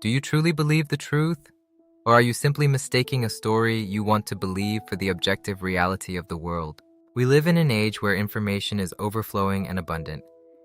Do you truly believe the truth? Or are you simply mistaking a story you want to believe for the objective reality of the world? We live in an age where information is overflowing and abundant,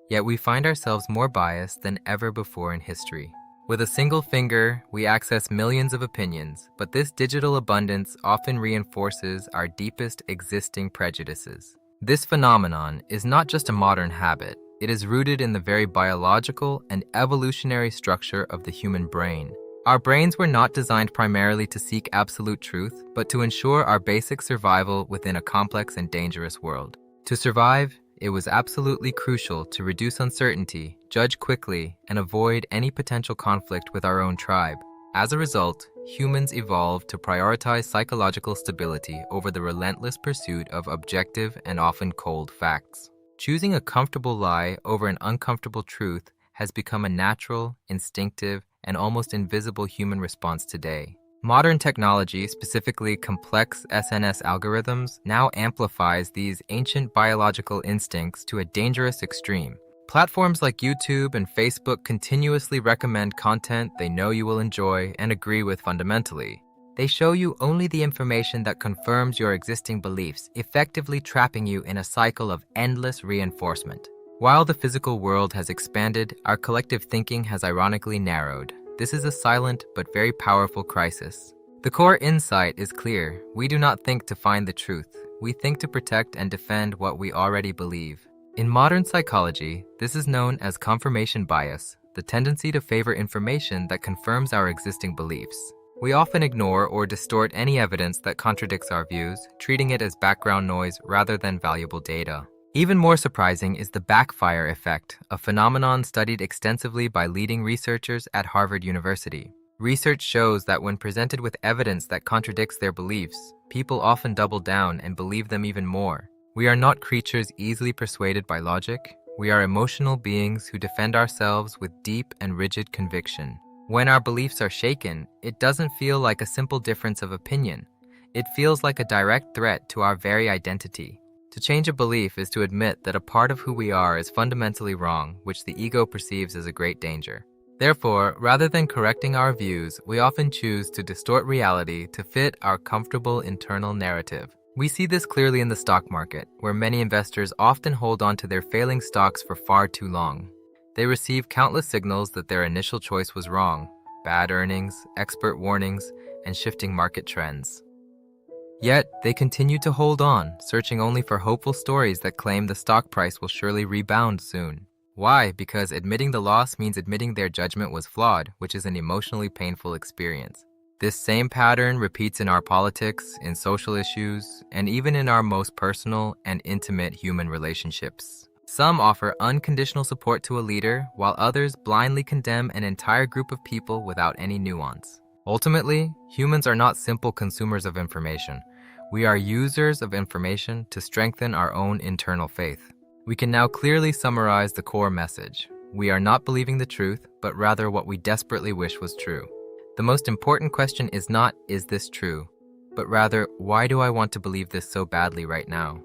yet we find ourselves more biased than ever before in history. With a single finger, we access millions of opinions, but this digital abundance often reinforces our deepest existing prejudices. This phenomenon is not just a modern habit, it is rooted in the very biological and evolutionary structure of the human brain. Our brains were not designed primarily to seek absolute truth, but to ensure our basic survival within a complex and dangerous world. To survive, it was absolutely crucial to reduce uncertainty, judge quickly, and avoid any potential conflict with our own tribe. As a result, humans evolved to prioritize psychological stability over the relentless pursuit of objective and often cold facts. Choosing a comfortable lie over an uncomfortable truth has become a natural, instinctive, and almost invisible human response today. Modern technology, specifically complex SNS algorithms, now amplifies these ancient biological instincts to a dangerous extreme. Platforms like YouTube and Facebook continuously recommend content they know you will enjoy and agree with fundamentally. They show you only the information that confirms your existing beliefs, effectively trapping you in a cycle of endless reinforcement. While the physical world has expanded, our collective thinking has ironically narrowed. This is a silent but very powerful crisis. The core insight is clear. We do not think to find the truth. We think to protect and defend what we already believe. In modern psychology, this is known as confirmation bias, the tendency to favor information that confirms our existing beliefs. We often ignore or distort any evidence that contradicts our views, treating it as background noise rather than valuable data. Even more surprising is the backfire effect, a phenomenon studied extensively by leading researchers at Harvard University. Research shows that when presented with evidence that contradicts their beliefs, people often double down and believe them even more. We are not creatures easily persuaded by logic. We are emotional beings who defend ourselves with deep and rigid conviction. When our beliefs are shaken, it doesn't feel like a simple difference of opinion. It feels like a direct threat to our very identity. To change a belief is to admit that a part of who we are is fundamentally wrong, which the ego perceives as a great danger. Therefore, rather than correcting our views, we often choose to distort reality to fit our comfortable internal narrative. We see this clearly in the stock market, where many investors often hold on to their failing stocks for far too long. They receive countless signals that their initial choice was wrong: bad earnings, expert warnings, and shifting market trends. Yet, they continue to hold on, searching only for hopeful stories that claim the stock price will surely rebound soon. Why? Because admitting the loss means admitting their judgment was flawed, which is an emotionally painful experience. This same pattern repeats in our politics, in social issues, and even in our most personal and intimate human relationships. Some offer unconditional support to a leader, while others blindly condemn an entire group of people without any nuance. Ultimately, humans are not simple consumers of information. We are users of information to strengthen our own internal faith. We can now clearly summarize the core message. We are not believing the truth, but rather what we desperately wish was true. The most important question is not, is this true? But rather, why do I want to believe this so badly right now?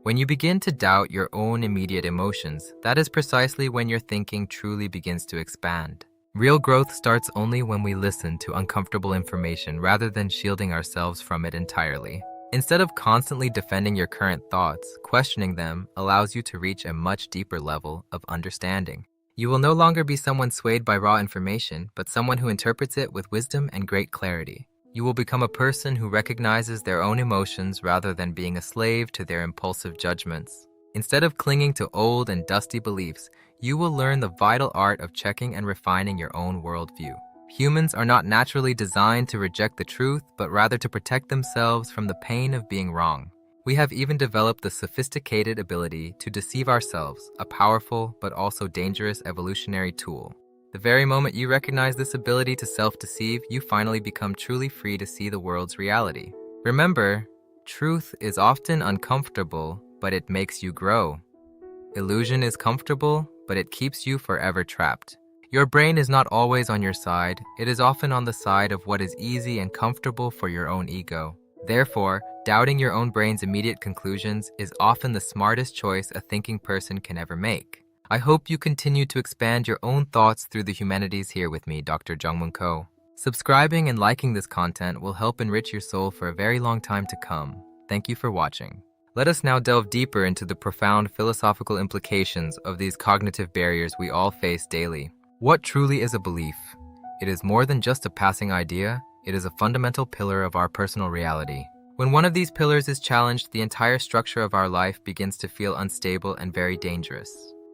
When you begin to doubt your own immediate emotions, that is precisely when your thinking truly begins to expand. Real growth starts only when we listen to uncomfortable information rather than shielding ourselves from it entirely. Instead of constantly defending your current thoughts, questioning them allows you to reach a much deeper level of understanding. You will no longer be someone swayed by raw information, but someone who interprets it with wisdom and great clarity. You will become a person who recognizes their own emotions rather than being a slave to their impulsive judgments. Instead of clinging to old and dusty beliefs, you will learn the vital art of checking and refining your own worldview. Humans are not naturally designed to reject the truth, but rather to protect themselves from the pain of being wrong. We have even developed the sophisticated ability to deceive ourselves, a powerful but also dangerous evolutionary tool. The very moment you recognize this ability to self-deceive, you finally become truly free to see the world's reality. Remember, truth is often uncomfortable, but it makes you grow. Illusion is comfortable, but it keeps you forever trapped. Your brain is not always on your side. It is often on the side of what is easy and comfortable for your own ego. Therefore, doubting your own brain's immediate conclusions is often the smartest choice a thinking person can ever make. I hope you continue to expand your own thoughts through the humanities here with me, Dr. Jongmoon Ko. Subscribing and liking this content will help enrich your soul for a very long time to come. Thank you for watching. Let us now delve deeper into the profound philosophical implications of these cognitive barriers we all face daily. What truly is a belief? It is more than just a passing idea, it is a fundamental pillar of our personal reality. When one of these pillars is challenged, the entire structure of our life begins to feel unstable and very dangerous.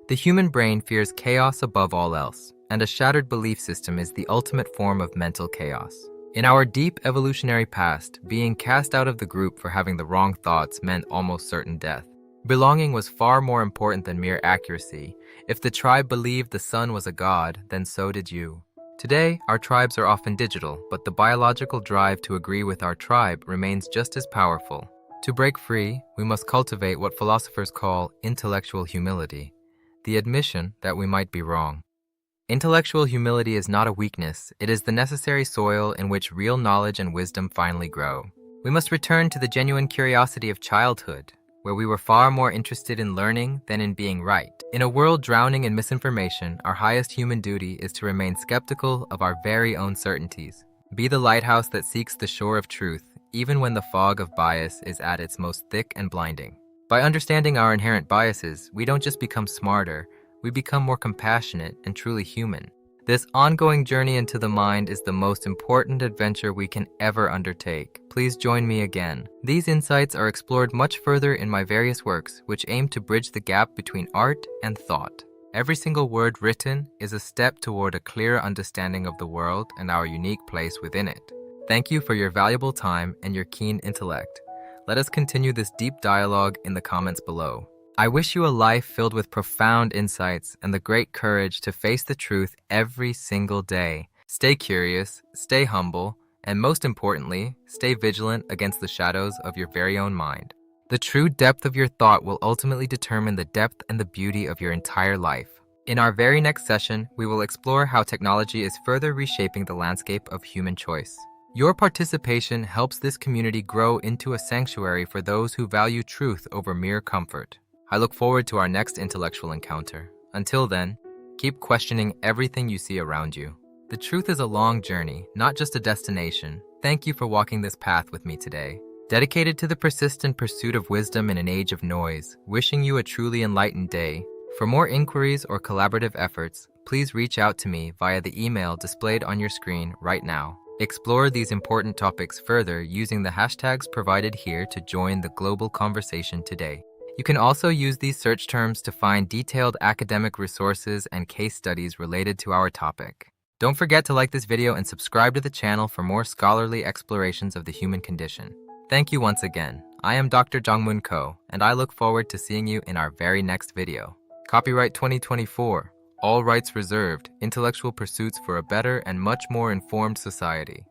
The human brain fears chaos above all else, and a shattered belief system is the ultimate form of mental chaos. In our deep evolutionary past, being cast out of the group for having the wrong thoughts meant almost certain death. Belonging was far more important than mere accuracy. If the tribe believed the sun was a god, then so did you. Today, our tribes are often digital, but the biological drive to agree with our tribe remains just as powerful. To break free, we must cultivate what philosophers call intellectual humility, the admission that we might be wrong. Intellectual humility is not a weakness, it is the necessary soil in which real knowledge and wisdom finally grow. We must return to the genuine curiosity of childhood, where we were far more interested in learning than in being right. In a world drowning in misinformation, our highest human duty is to remain skeptical of our very own certainties. Be the lighthouse that seeks the shore of truth, even when the fog of bias is at its most thick and blinding. By understanding our inherent biases, we don't just become smarter, we become more compassionate and truly human. This ongoing journey into the mind is the most important adventure we can ever undertake. Please join me again. These insights are explored much further in my various works, which aim to bridge the gap between art and thought. Every single word written is a step toward a clearer understanding of the world and our unique place within it. Thank you for your valuable time and your keen intellect. Let us continue this deep dialogue in the comments below. I wish you a life filled with profound insights and the great courage to face the truth every single day. Stay curious, stay humble, and most importantly, stay vigilant against the shadows of your very own mind. The true depth of your thought will ultimately determine the depth and the beauty of your entire life. In our very next session, we will explore how technology is further reshaping the landscape of human choice. Your participation helps this community grow into a sanctuary for those who value truth over mere comfort. I look forward to our next intellectual encounter. Until then, keep questioning everything you see around you. The truth is a long journey, not just a destination. Thank you for walking this path with me today. Dedicated to the persistent pursuit of wisdom in an age of noise, wishing you a truly enlightened day. For more inquiries or collaborative efforts, please reach out to me via the email displayed on your screen right now. Explore these important topics further using the hashtags provided here to join the global conversation today. You can also use these search terms to find detailed academic resources and case studies related to our topic. Don't forget to like this video and subscribe to the channel for more scholarly explorations of the human condition. Thank you once again. I am Dr. Jongmoon Ko, and I look forward to seeing you in our very next video. Copyright 2024. All rights reserved. Intellectual pursuits for a better and much more informed society.